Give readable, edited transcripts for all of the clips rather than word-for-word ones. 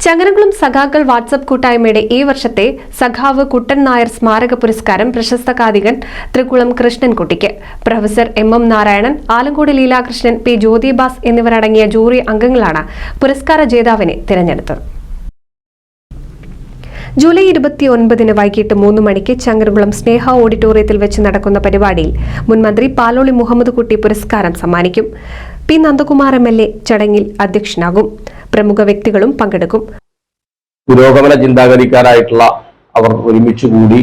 ചങ്ങരംകുളം സഖാക്കൾ വാട്സ്ആപ്പ് കൂട്ടായ്മയുടെ ഈ വർഷത്തെ സഖാവ് കുട്ടൻ നായർ സ്മാരക പുരസ്കാരം പ്രശസ്ത കാതികൻ തൃക്കുളം കൃഷ്ണൻകുട്ടിക്ക് professor M Narayanan, Alankode Leelakrishnan, P Jyothibas എന്നിവരടങ്ങിയ ജൂറി അംഗങ്ങളാണ് പുരസ്കാര ജേതാവിനെ തിരഞ്ഞെടുത്തത്. ജൂലൈ 29 വൈകിട്ട് 3 മണിക്ക് ചങ്ങരംകുളം സ്നേഹ ഓഡിറ്റോറിയത്തിൽ വെച്ച് നടക്കുന്ന പരിപാടിയിൽ മുൻ മന്ത്രി പാലോളി മുഹമ്മദ് കുട്ടി പുരസ്കാരം സമ്മാനിക്കും. പി നന്ദകുമാർ MLA ചടങ്ങിൽ അധ്യക്ഷനാകും. പ്രമുഖ വ്യക്തികളും പങ്കെടുക്കും. പുരോഗമന ചിന്താഗതിക്കാരായിട്ടുള്ള അവർ ഒരുമിച്ച് കൂടി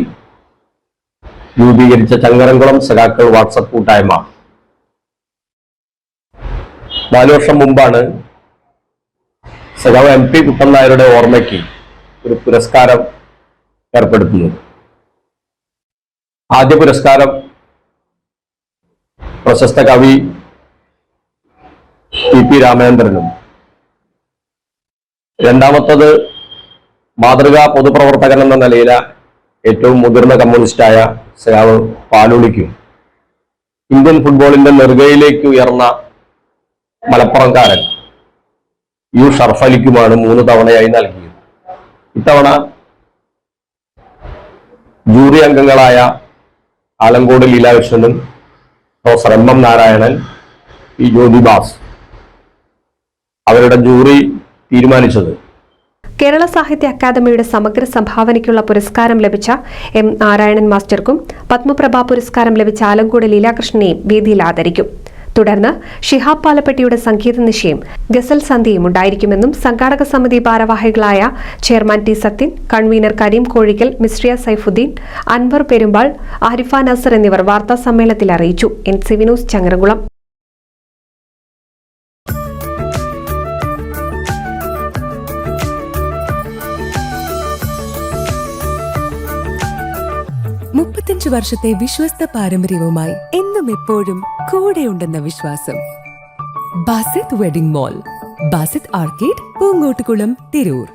രൂപീകരിച്ച ചങ്ങരംകുളം സഖാക്കൾ വാട്സ്ആപ്പ് കൂട്ടായ്മ 4 വർഷം മുമ്പാണ് സഖാവ് MP കുട്ടൻ നായരുടെ ഓർമ്മയ്ക്ക് ഒരു പുരസ്കാരം ഏർപ്പെടുത്തുന്നത്. ആദ്യ പുരസ്കാരം പ്രശസ്ത കവി P രാമചന്ദ്രനും, രണ്ടാമത്തത് മാതൃകാ പൊതുപ്രവർത്തകൻ എന്ന നിലയിലെ ഏറ്റവും മുതിർന്ന കമ്മ്യൂണിസ്റ്റായ സഖാവ് പാലോളിക്കും, ഇന്ത്യൻ ഫുട്ബോളിന്റെ നെറുകയിലേക്ക് ഉയർന്ന മലപ്പുറംകാരൻ U ഷർഫ് അലിക്കുമാണ് 3 തവണയായി നൽകിയത്. ഇത്തവണ ജൂറി അംഗങ്ങളായ ആലങ്കോട് ലീലാകൃഷ്ണനും professor M Narayanan, P Jyothibas അവരുടെ ജൂറി തീരുമാനിച്ചത് കേരള സാഹിത്യ അക്കാദമിയുടെ സമഗ്ര സംഭാവനയ്ക്കുള്ള പുരസ്കാരം ലഭിച്ച M നാരായണൻ മാസ്റ്റർക്കും പത്മപ്രഭ പുരസ്കാരം ലഭിച്ച ആലങ്കോട് ലീലാകൃഷ്ണനെയും വേദിയിൽ ആദരിക്കും. തുടർന്ന് ഷിഹാബ് പാലപ്പെട്ടിയുടെ സംഗീത നിശയും ഗസൽ സന്ധ്യയും ഉണ്ടായിരിക്കുമെന്നും സംഘാടക സമിതി ഭാരവാഹികളായ chairman T Sathyan, convener Kareem Kozhikkal, Misriya Saifuddin, Anwar Perumbal, Arifa Nasar എന്നിവർ വാർത്താ സമ്മേളനത്തിൽ അറിയിച്ചു. NCV news Changaramkulam. വർഷത്തെ വിശ്വസ്ത പാരമ്പര്യവുമായി എന്നും എപ്പോഴും കൂടെയുണ്ടെന്ന വിശ്വാസം. Basith wedding mall, Basith arcade, Poonkottukulam, Tirur.